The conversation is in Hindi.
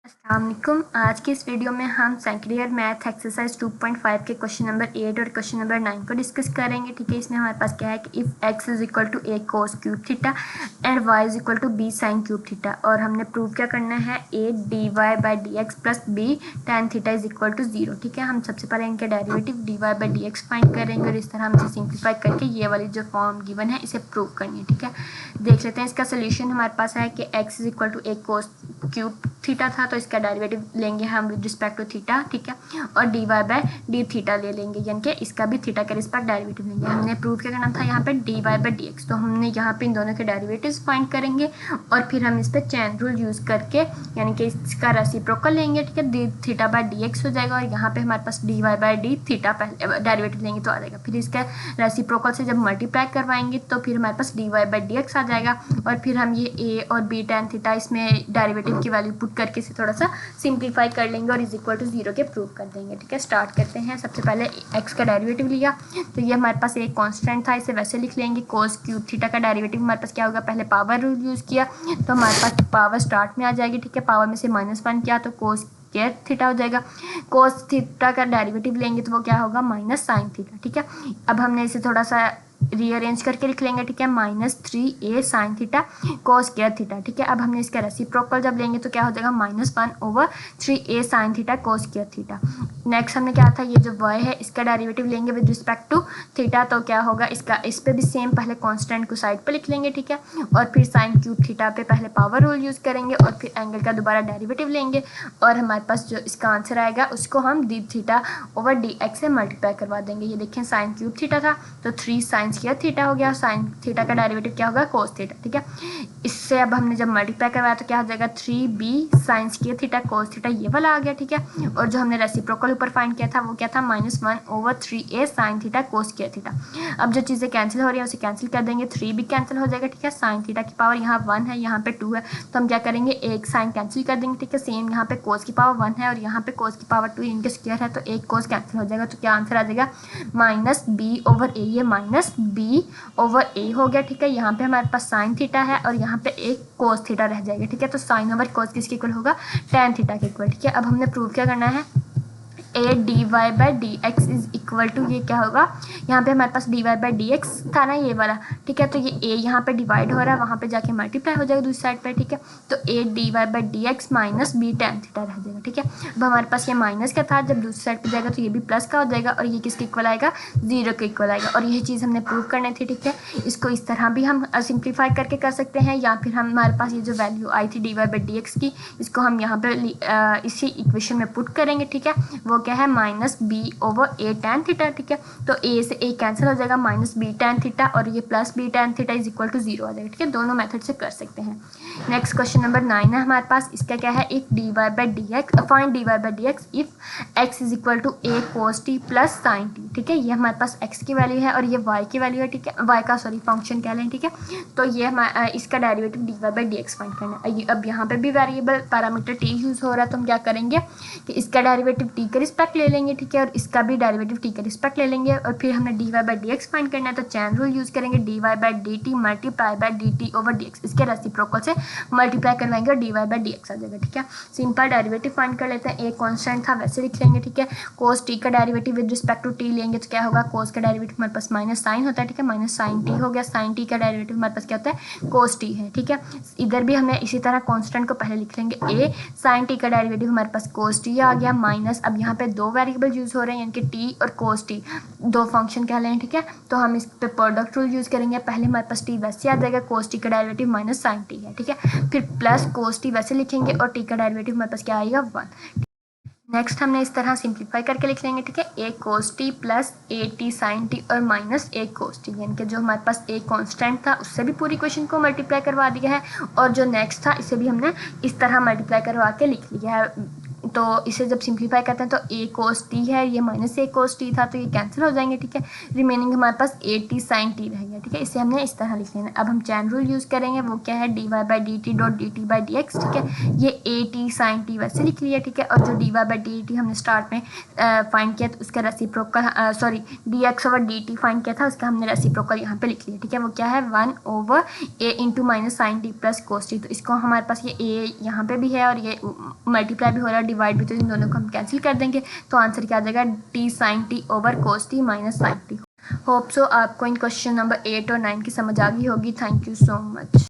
अस्सलाम वालेकुम। आज की इस वीडियो में हम सेकेंड ईयर मैथ एक्सरसाइज 2.5 के क्वेश्चन नंबर 8 और क्वेश्चन नंबर 9 को डिस्कस करेंगे। ठीक है, इसमें हमारे पास क्या है कि if x is equal to a cos cube theta and y is equal to b sin cube theta, और हमने प्रूव क्या करना है a dy by d x plus b tan theta is equal to 0। ठीक है, हम सबसे पहले इनके derivative dy by d x find करेंगे और इस तरह हम इसे सिंप्लीफाई करके ये वाली जो फॉर्म गिवन है इसे प्रूव करनी है। ठीक है, देख लेते हैं। इसका सोल्यूशन हमारे पास है कि x is equal to a cos cube theta था, तो इसका डेरिवेटिव लेंगे हम विद रिस्पेक्ट टू थीटा। ठीक है, और d y by d theta ले लेंगे, यानी कि इसका भी थीटा के रिस्पेक्ट डेरिवेटिव लेंगे। हमने प्रूव क्या करना था यहाँ पे d y by d x, तो हमने यहाँ पे इन दोनों के डेरिवेटिव्स फाइंड करेंगे और फिर हम इस पर चैन रूल यूज़ करके यानी कि इसका रेसिप्रोकल लेंगे। ठीक है, d theta by d x हो जाएगा और यहाँ पे हमारे पास d y by d theta पहले डेरिवेटिव लेंगे तो आ जाएगा। फिर इसका रेसिप्रोकल से जब मल्टीप्लाई करवाएंगे तो फिर हमारे पास d y by d x आ जाएगा और फिर हम ये ए और बी टैन थीटा इसमें डेरिवेटिव की वैल्यू पुट करके इसे थोड़ा सा सिंप्लीफाई कर लेंगे और इज इक्वल टू 0 के प्रूव कर देंगे। ठीक है, स्टार्ट करते हैं। सबसे पहले x का डेरिवेटिव लिया, तो ये हमारे पास एक कांस्टेंट था, इसे वैसे लिख लेंगे। कोस क्यूब थीटा का डेरिवेटिव हमारे पास क्या होगा, पहले पावर रूल यूज़ किया तो हमारे पास पावर स्टार्ट में आ जाएगी। ठीक है, पावर में से -1 किया तो कोस स्क्वायर थीटा हो जाएगा। कोस थीटा का डेरिवेटिव लेंगे तो वो क्या होगा, माइनस साइन थीटा। ठीक है, अब हमने इसे थोड़ा सा रीअरेंज करके लिख लेंगे। ठीक है, -3a sine theta cos square theta. ठीक है, अब हमने इसका रेसिप्रोकल जब लेंगे तो क्या हो जाएगा, -1/3a sine theta cos square theta. Next हमने क्या था, ये जो y है इसका डेरिवेटिव लेंगे विद रिस्पेक्ट टू थीटा, तो क्या होगा इसका, इस पे भी सेम पहले कांस्टेंट को साइड पे लिख लेंगे। ठीक है, और फिर साइन क्यूब थीटा पे पहले पावर रूल यूज़ करेंगे और फिर एंगल का दोबारा डेरिवेटिव लेंगे और हमारे पास जो इसका आंसर आएगा उसको हम D theta over D x से मल्टीप्लाई करवा देंगे। ये देखें, साइन क्यूब थीटा था तो 3 साइन स्क्वायर थीटा हो गया। साइन थीटा का डेरिवेटिव क्या होगा, कोस थीटा। ठीक है, इससे अब हमने जब मल्टीप्लाई करवाया तो क्या हो जाएगा, 3b sine square theta cos theta, ये वाला आ गया। ठीक है, और जो हमने रेसिप्रोकल ऊपर फाइंड किया था वो क्या था, -1/3a sine theta cos square theta. अब जो चीज़ें कैंसिल हो रही है उसे कैंसिल कर देंगे, 3 भी कैंसिल हो जाएगा। ठीक है, साइन थीटा की पावर यहाँ 1 है, यहाँ पे 2 है, तो हम क्या करेंगे, एक साइन कैंसिल कर देंगे। ठीक है, सेम यहाँ पे कोस की पावर 1 है और यहाँ पे कोस की पावर 2, इनके स्क्वायर है तो एक कोस कैंसिल हो जाएगा, तो क्या आंसर आ जाएगा, -b/a। ये -b/a हो गया। ठीक है, यहाँ पे हमारे पास साइन थीटा है और यहाँ पे एक कोस थीटा रह जाएगा। ठीक है, तो साइन ओवर कोस किसके इक्वल होगा, टैन थीटा के इक्वल। ठीक है, अब हमने प्रूव क्या करना है, a dy by d x is equal to, ये क्या होगा, यहाँ पे हमारे पास dy बाई डी एक्स था ना ये वाला। ठीक है, तो ये a यहाँ पे डिवाइड हो रहा है, वहाँ पे जाके मल्टीप्लाई हो जाएगा दूसरी साइड पे। ठीक है, तो a dy by d x minus b tan theta रह जाएगा। ठीक है, अब हमारे पास ये माइनस का था, जब दूसरी साइड पे जाएगा तो ये भी प्लस का हो जाएगा और ये किसके इक्वल आएगा, 0 के इक्वल आएगा। और यही चीज़ हमने प्रूव करनी थी। ठीक है, इसको इस तरह भी हम सिंप्लीफाई करके कर सकते हैं या फिर हमारे पास ये जो वैल्यू आई थी dy बाई डी एक्स की, इसको हम यहाँ पे इसी इक्वेशन में पुट करेंगे। ठीक है, वो क्या है, -b/a tan थीटा। ठीक है, तो a से a कैंसिल हो जाएगा, -b tan थीटा और ये +b tan theta is equal to 0 आ जाएगा। ठीक है, दोनों मेथड से कर सकते हैं। नेक्स्ट क्वेश्चन नंबर 9 है हमारे पास, इसका क्या है, if dy by d x, find dy by d x if x is equal to a cos t plus sin t। ठीक है, ये हमारे पास x की वैल्यू है और ये y की वैल्यू है। ठीक है, y का फंक्शन कह लें। ठीक है, तो ये इसका derivative dy by d x find करना है। अब यहाँ पे भी वेरिएबल पैरामीटर t यूज़ हो रहा है, तो हम क्या करेंगे कि इसका डेरिवेटिव t के रिस्पेक्ट ले लेंगे। ठीक है, और इसका भी डेरिवेटिव t के रिस्पेक्ट ले लेंगे और फिर हमने dy by d x find करना है, तो चैन रूल यूज़ करेंगे, dy by D T multiply by D T over D x, इसके रेसिप्रोकल से मल्टीप्लाई करवाएंगे और dy बाई डी एक्स आ जाएगा। ठीक है, सिंपल डेरिवेटिव फाइंड कर लेते हैं। एक कांस्टेंट था वैसे लिख लेंगे। ठीक है, कोस t का derivative with respect to t लेंगे तो क्या होगा, कोस का डेरिवेटिव हमारे पास माइनस साइन होता है। ठीक है, माइनस साइन t हो गया, साइन t का डेरिवेटिव हमारे पास क्या होता है, कोस t है। ठीक है, इधर भी हमें इसी तरह कांस्टेंट को पहले लिख लेंगे, a साइन t का डेरिवेटिव हमारे पास कोस t आ गया माइनस, अब यहाँ पे दो वेरिएबल यूज़ हो रहे हैं यानी कि t और कोस t, दो फंक्शन कह लें। ठीक है, तो हम इस पे प्रोडक्ट रूल यूज़ करेंगे। पहले हमारे पास t वैसे आ जाएगा, कोस t का डेरिवेटिव माइनस साइन t है। ठीक है, फिर प्लस कोस t वैसे लिखेंगे और t का डेरिवेटिव हमारे पास क्या आएगा, 1। नेक्स्ट हमने इस तरह सिंप्लीफाई करके लिख लेंगे। ठीक है, a cos t plus a t sin t और माइनस a cos t, यानी कि जो हमारे पास a कांस्टेंट था उससे भी पूरी इक्वेशन को मल्टीप्लाई करवा दिया है और जो नेक्स्ट था इसे भी हमने इस तरह मल्टीप्लाई करवा के लिख लिया है तो इसे जब सिंप्लीफाई करते हैं तो a cos t है, ये माइनस a cos t था तो ये कैंसिल हो जाएंगे, ठीक है। रिमेनिंग हमारे पास a t sin t रहेगा, ठीक है। इसे हमने इस तरह लिख लेना है। अब हम चैन रूल यूज़ करेंगे, वो क्या है dy by D T dot D T by d x, ठीक है। ये a t sin t वैसे लिख लिया, ठीक है। और जो dy बाई डी टी हमने स्टार्ट में फाइंड किया तो उसका reciprocal sorry dx over dt find किया था, उसका हमने रेसिप्रोकल यहाँ पे लिख लिया, ठीक है। वो क्या है 1 over a into minus sine t plus cos t. तो इसको हमारे पास ये a यहाँ पे भी है और ये मल्टीप्लाई भी हो रहा है, डिवाइड भी, तो इन दोनों को हम कैंसिल कर देंगे। तो आंसर क्या आ जाएगा t sine t over cos t minus sine t. Hope so आपको इन क्वेश्चन नंबर 8 और 9 की समझ आ गई होगी। Thank you so much.